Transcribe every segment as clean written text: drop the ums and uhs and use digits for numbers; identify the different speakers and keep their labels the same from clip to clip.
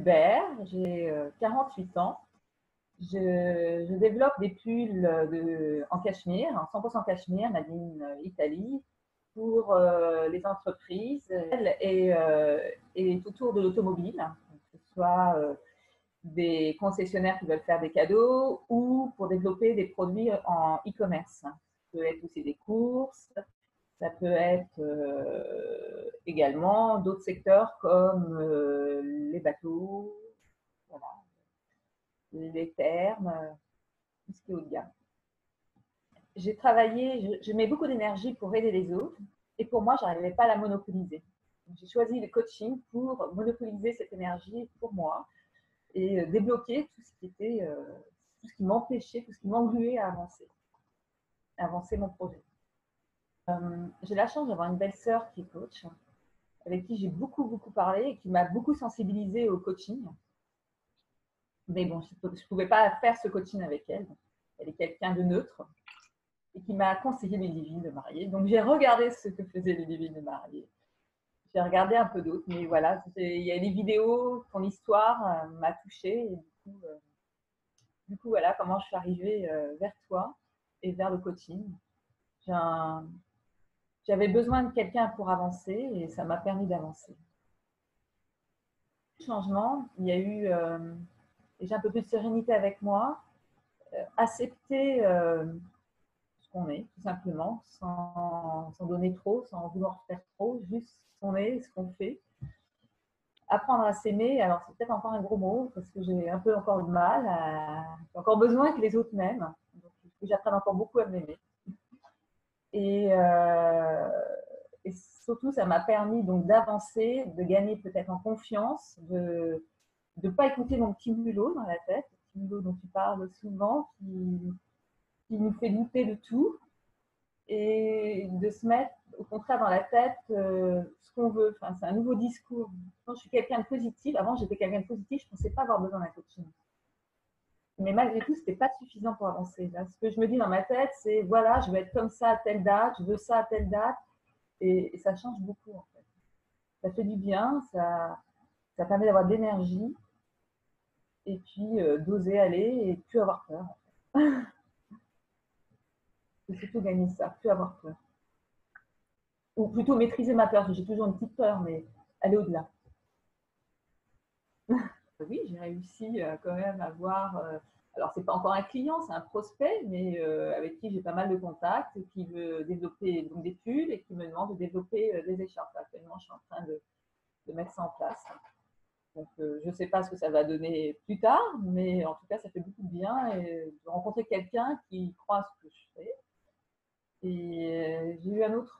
Speaker 1: Hubert, j'ai 48 ans. Je développe des pulls en cachemire, en 100% cachemire, made in Italie, pour les entreprises et autour de l'automobile, que ce soit des concessionnaires qui veulent faire des cadeaux ou pour développer des produits en e-commerce. Ça peut être aussi des courses, ça peut être également d'autres secteurs comme les bateaux, voilà, les thermes, tout ce qui est haut de gamme. J'ai travaillé, je mets beaucoup d'énergie pour aider les autres et pour moi, je n'arrivais pas à la monopoliser. J'ai choisi le coaching pour monopoliser cette énergie pour moi et débloquer tout ce qui m'empêchait, tout ce qui m'engluait à avancer mon projet. J'ai la chance d'avoir une belle sœur qui est coach, avec qui j'ai beaucoup parlé et qui m'a beaucoup sensibilisée au coaching. Mais bon, je ne pouvais pas faire ce coaching avec elle. Elle est quelqu'un de neutre et qui m'a conseillé Ludivine de Mariée. Donc, j'ai regardé ce que faisait Ludivine de Mariée. J'ai regardé un peu d'autres, mais voilà, il y a des vidéos, ton histoire m'a touchée. Et du coup, voilà comment je suis arrivée vers toi et vers le coaching. J'avais besoin de quelqu'un pour avancer et ça m'a permis d'avancer. Changement, il y a eu déjà un peu plus de sérénité avec moi, accepter ce qu'on est, tout simplement, sans donner trop, sans vouloir faire trop, juste ce qu'on est, ce qu'on fait. Apprendre à s'aimer, alors c'est peut-être encore un gros mot, parce que j'ai un peu encore de mal, j'ai encore besoin que les autres m'aiment, donc j'apprends encore beaucoup à m'aimer. Et surtout, ça m'a permis donc d'avancer, de gagner peut-être en confiance, de ne pas écouter mon petit mulot dans la tête, le petit mulot dont tu parles souvent, qui nous fait douter de tout, et de se mettre au contraire dans la tête ce qu'on veut. Enfin, c'est un nouveau discours. Quand je suis quelqu'un de positif, avant j'étais quelqu'un de positif, je ne pensais pas avoir besoin d'un coaching. Mais malgré tout, ce n'était pas suffisant pour avancer. Là, ce que je me dis dans ma tête, c'est voilà, je veux être comme ça à telle date, je veux ça à telle date, et ça change beaucoup en fait. Ça fait du bien, ça permet d'avoir de l'énergie, et puis d'oser aller et plus avoir peur. En fait. C'est surtout gagner ça, plus avoir peur. Ou plutôt maîtriser ma peur, j'ai toujours une petite peur, mais aller au-delà. Oui, j'ai réussi quand même à avoir, alors c'est pas encore un client, c'est un prospect, mais avec qui j'ai pas mal de contacts, qui veut développer donc, des pulls et qui me demande de développer des écharpes. Actuellement, je suis en train de mettre ça en place. Donc, je ne sais pas ce que ça va donner plus tard, mais en tout cas, ça fait beaucoup de bien et de rencontrer quelqu'un qui croit à ce que je fais. Et j'ai eu un autre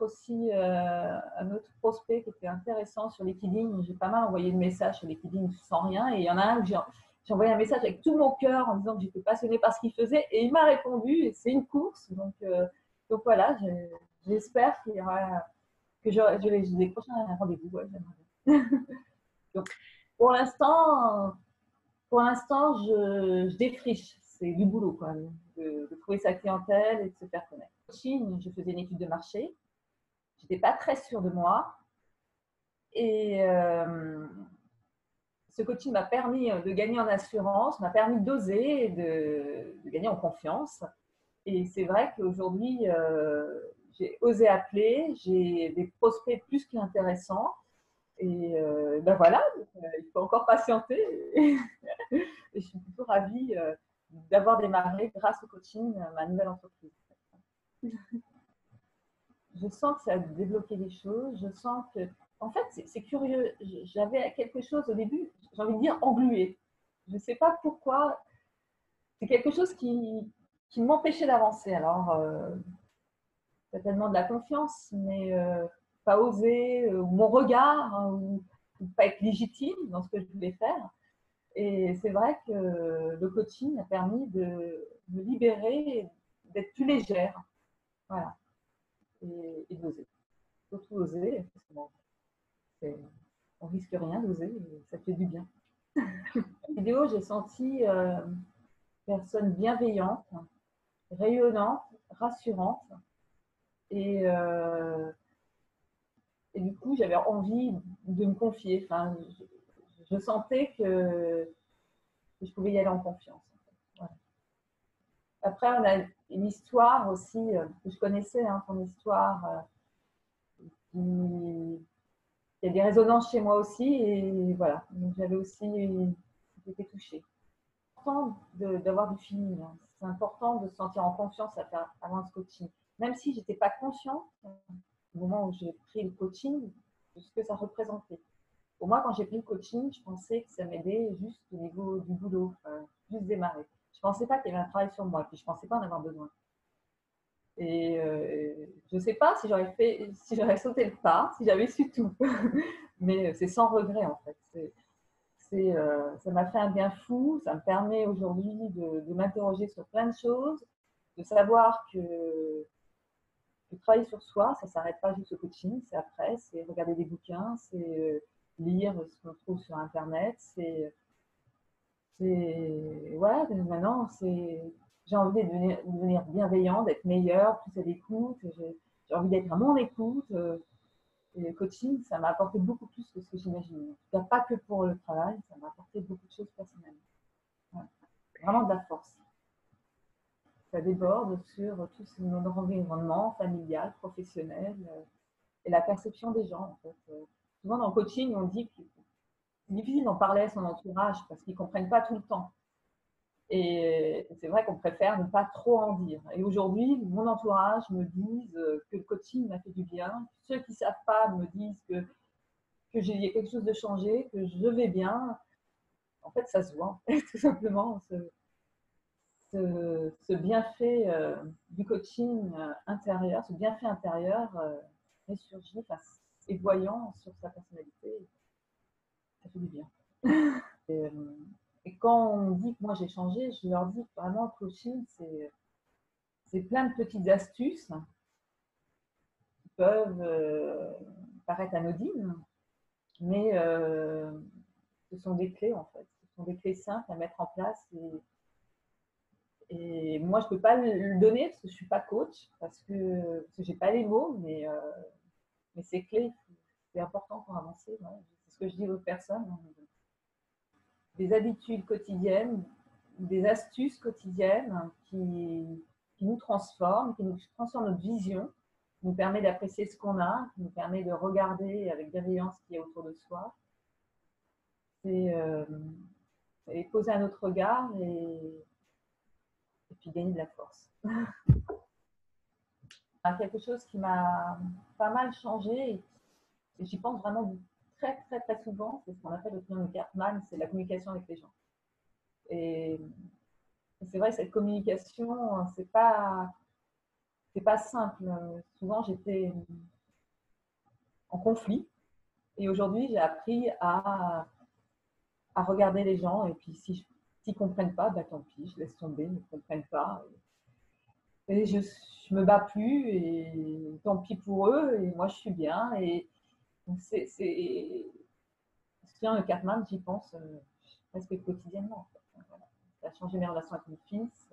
Speaker 1: prospect qui était intéressant sur LinkedIn. J'ai pas mal envoyé de messages sur LinkedIn sans rien. Et il y en a un où j'ai envoyé un message avec tout mon cœur en disant que j'étais passionnée par ce qu'il faisait. Et il m'a répondu. Et c'est une course. Donc voilà, j'espère qu'il y aura, que j'aurai des prochains rendez-vous. Ouais, donc, pour l'instant, je défriche. C'est du boulot, quoi, de trouver sa clientèle et de se faire connaître. Chine, je faisais une étude de marché. Je n'étais pas très sûre de moi. Et ce coaching m'a permis de gagner en assurance, m'a permis d'oser, de gagner en confiance. Et c'est vrai qu'aujourd'hui, j'ai osé appeler, j'ai des prospects plus qu'intéressants. Et ben voilà, il faut encore patienter. Et je suis plutôt ravie d'avoir démarré grâce au coaching ma nouvelle entreprise. Je sens que ça a débloqué des choses. Je sens que, en fait, c'est curieux. J'avais quelque chose au début, j'ai envie de dire englué. Je ne sais pas pourquoi. C'est quelque chose qui m'empêchait d'avancer. Alors, certainement de la confiance, mais pas oser, mon regard, hein, ou pas être légitime dans ce que je voulais faire. Et c'est vrai que le coaching a permis de me libérer, d'être plus légère. Voilà. Et d'oser. Surtout oser, parce que bon, on risque rien d'oser, ça fait du bien. La vidéo, j'ai senti personne bienveillante, rayonnante, rassurante. Et du coup, j'avais envie de me confier. Enfin, je sentais que je pouvais y aller en confiance. Voilà. Après, on a une histoire aussi, que je connaissais, hein, ton histoire, qui il y a des résonances chez moi aussi, et voilà. Donc j'avais aussi été touchée. C'est important d'avoir du feeling. Hein. C'est important de se sentir en confiance à faire avant ce coaching. Même si je n'étais pas consciente, au moment où j'ai pris le coaching, de ce que ça représentait. Pour moi, quand j'ai pris le coaching, je pensais que ça m'aidait juste au niveau du boulot, juste démarrer. Je ne pensais pas qu'il y avait un travail sur moi, puis je ne pensais pas en avoir besoin. Et je ne sais pas si j'aurais sauté le pas, si j'avais su tout. Mais c'est sans regret en fait. Ça m'a fait un bien fou. Ça me permet aujourd'hui de m'interroger sur plein de choses, de savoir que travailler sur soi, ça ne s'arrête pas juste au coaching, c'est après, c'est regarder des bouquins, c'est lire ce qu'on trouve sur Internet, ouais, maintenant, j'ai envie de devenir bienveillant, d'être meilleure, plus à l'écoute, j'ai envie d'être à mon écoute. Et le coaching, ça m'a apporté beaucoup plus que ce que j'imaginais. En tout cas, pas que pour le travail, ça m'a apporté beaucoup de choses personnellement. Ouais. Vraiment de la force. Ça déborde sur tout notre environnement familial, professionnel, et la perception des gens. En fait. Souvent, dans le coaching, on dit que c'est difficile d'en parler à son entourage parce qu'ils ne comprennent pas tout le temps. Et c'est vrai qu'on préfère ne pas trop en dire. Et aujourd'hui, mon entourage me dit que le coaching m'a fait du bien. Ceux qui ne savent pas me disent que j'ai quelque chose de changé, que je vais bien. En fait, ça se voit, tout simplement. Ce bienfait du coaching intérieur, ce bienfait intérieur ressurgit, enfin, est voyant sur sa personnalité. Ça fait du bien. Et, et quand on me dit que moi j'ai changé, je leur dis que vraiment le coaching, c'est plein de petites astuces qui peuvent paraître anodines, mais ce sont des clés en fait. Ce sont des clés simples à mettre en place. Et moi, je ne peux pas le donner parce que je ne suis pas coach, parce que je n'ai pas les mots, mais ces clés, c'est important pour avancer. Ouais. C'est ce que je dis aux personnes. Des habitudes quotidiennes, des astuces quotidiennes qui nous transforment, qui nous transforment notre vision, qui nous permet d'apprécier ce qu'on a, qui nous permet de regarder avec bienveillance ce qui est autour de soi. C'est poser un autre regard et puis gagner de la force. Quelque chose qui m'a pas mal changé et j'y pense vraiment très très très souvent, c'est ce qu'on appelle le triangle Karpman, c'est la communication avec les gens. Et c'est vrai, cette communication, c'est pas simple. Souvent, j'étais en conflit et aujourd'hui, j'ai appris à regarder les gens et puis s'ils ne comprennent pas, bah, tant pis, je laisse tomber, ils ne comprennent pas. Et je me bats plus et tant pis pour eux et moi, je suis bien. Et c'est le Cartman, j'y pense presque quotidiennement. En fait. Voilà. Ça a changé mes relations avec mon fils.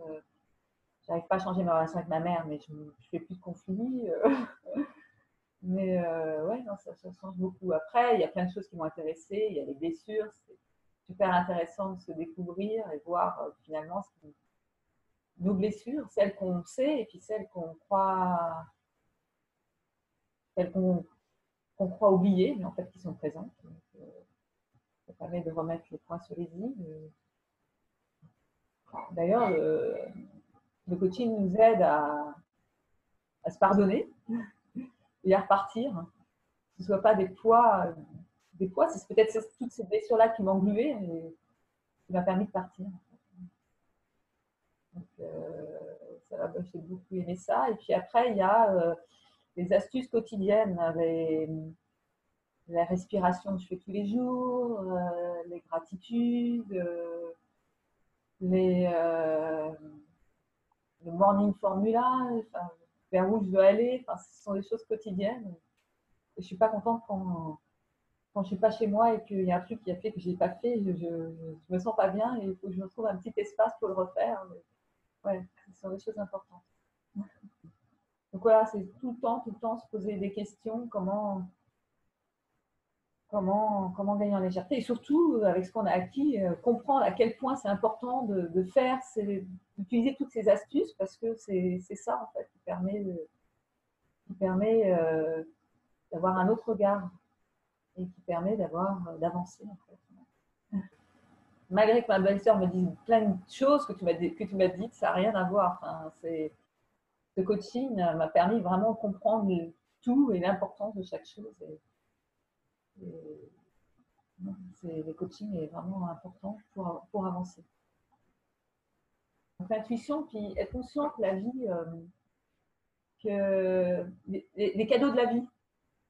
Speaker 1: J'arrive pas à changer ma relation avec ma mère, mais je fais plus de conflits. Mais ouais, non, ça change beaucoup. Après, il y a plein de choses qui m'ont intéressée. Il y a les blessures. C'est super intéressant de se découvrir et voir finalement nos blessures, celles qu'on sait et puis celles qu'on croit, oublier, mais en fait qui sont présentes. Donc, ça permet de remettre les points sur les i. D'ailleurs, le coaching nous aide à se pardonner et à repartir. Que ce ne soit pas des poids. C'est peut-être toutes ces blessures-là qui m'ont engluée et qui m'a permis de partir. Donc, j'ai beaucoup aimé ça. Et puis après, il y a les astuces quotidiennes, la respiration que je fais tous les jours, les gratitudes, le morning formula, enfin, vers où je veux aller. Enfin, ce sont des choses quotidiennes. Et je ne suis pas contente quand je ne suis pas chez moi et qu'il y a un truc qui a fait que je n'ai pas fait. Je me sens pas bien et il faut que je me trouve un petit espace pour le refaire. Mais, ouais, ce sont des choses importantes. Donc voilà, c'est tout le temps se poser des questions. Comment comment gagner en légèreté et surtout, avec ce qu'on a acquis, comprendre à quel point c'est important de faire, d'utiliser toutes ces astuces parce que c'est ça en fait qui permet d'avoir un autre regard et qui permet d'avancer en fait. Malgré que ma belle-sœur me dise plein de choses que tu m'as dites, ça n'a rien à voir. Enfin, ce coaching m'a permis vraiment de comprendre tout et l'importance de chaque chose. Le coaching est vraiment important pour avancer. Donc l'intuition, puis être conscient que la vie, que les cadeaux de la vie,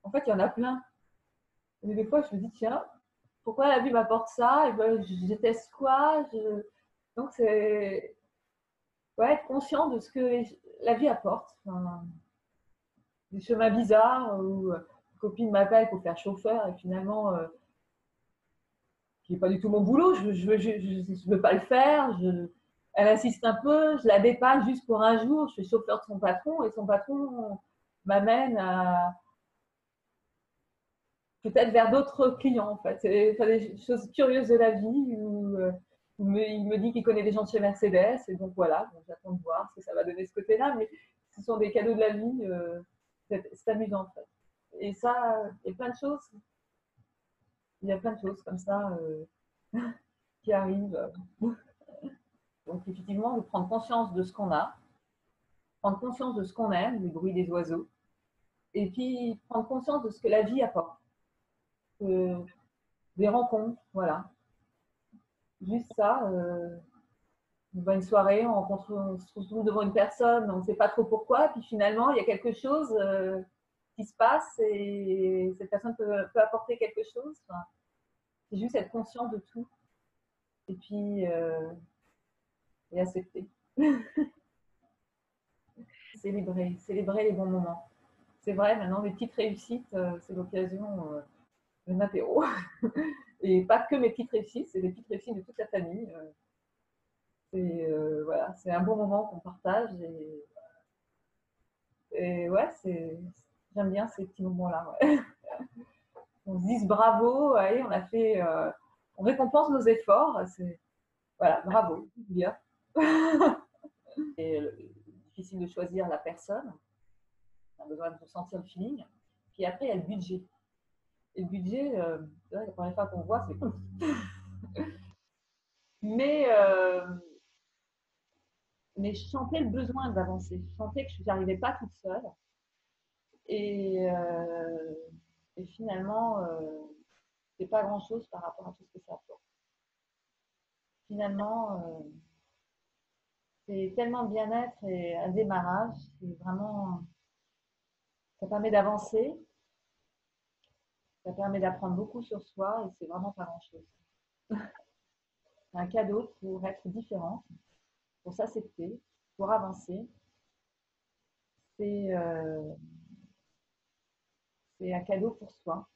Speaker 1: en fait, il y en a plein. Et des fois, je me dis, tiens, pourquoi la vie m'apporte ça? Et ben, je déteste quoi? Donc, c'est ouais, être conscient de ce que la vie apporte. Enfin, des chemins bizarres où une copine m'appelle pour faire chauffeur et finalement, qui n'est pas du tout mon boulot, je veux pas le faire. Elle insiste un peu, je la dépanne juste pour un jour. Je suis chauffeur de son patron et son patron m'amène à peut-être vers d'autres clients en fait. C'est des choses curieuses de la vie où il me dit qu'il connaît des gens de chez Mercedes et donc voilà, bon, j'attends de voir ce que ça va donner ce côté-là, mais ce sont des cadeaux de la vie, c'est amusant en fait. Et ça, il y a plein de choses, il y a plein de choses comme ça qui arrivent. Donc effectivement, de prendre conscience de ce qu'on a, prendre conscience de ce qu'on aime, le bruit des oiseaux, et puis prendre conscience de ce que la vie apporte, des rencontres, voilà. Juste ça, on va une soirée, on se retrouve devant une personne, on ne sait pas trop pourquoi, puis finalement, il y a quelque chose qui se passe et cette personne peut apporter quelque chose. Enfin, c'est juste être conscient de tout et puis et accepter. Célébrer les bons moments. C'est vrai, maintenant, les petites réussites, c'est l'occasion d'un apéro. Et pas que mes petites réussites, c'est les petites réussites de toute la famille. Voilà, c'est un bon moment qu'on partage et ouais, j'aime bien ces petits moments-là. Ouais. On se dise bravo, allez, on récompense nos efforts. Voilà, bravo, bien. C'est difficile de choisir la personne. On a besoin de sentir le feeling. Puis après, il y a le budget. Et le budget, c'est vrai, la première fois qu'on voit, c'est cool. Mais, euh, mais je sentais le besoin d'avancer. Je sentais que je n'arrivais pas toute seule. Et, euh, et finalement, c'est pas grand-chose par rapport à tout ce que ça apporte. Finalement, c'est tellement bien-être et un démarrage. C'est vraiment, ça permet d'avancer, ça permet d'apprendre beaucoup sur soi et c'est vraiment pas grand-chose. C'est un cadeau pour être différent, pour s'accepter, pour avancer. C'est euh, c'est un cadeau pour soi.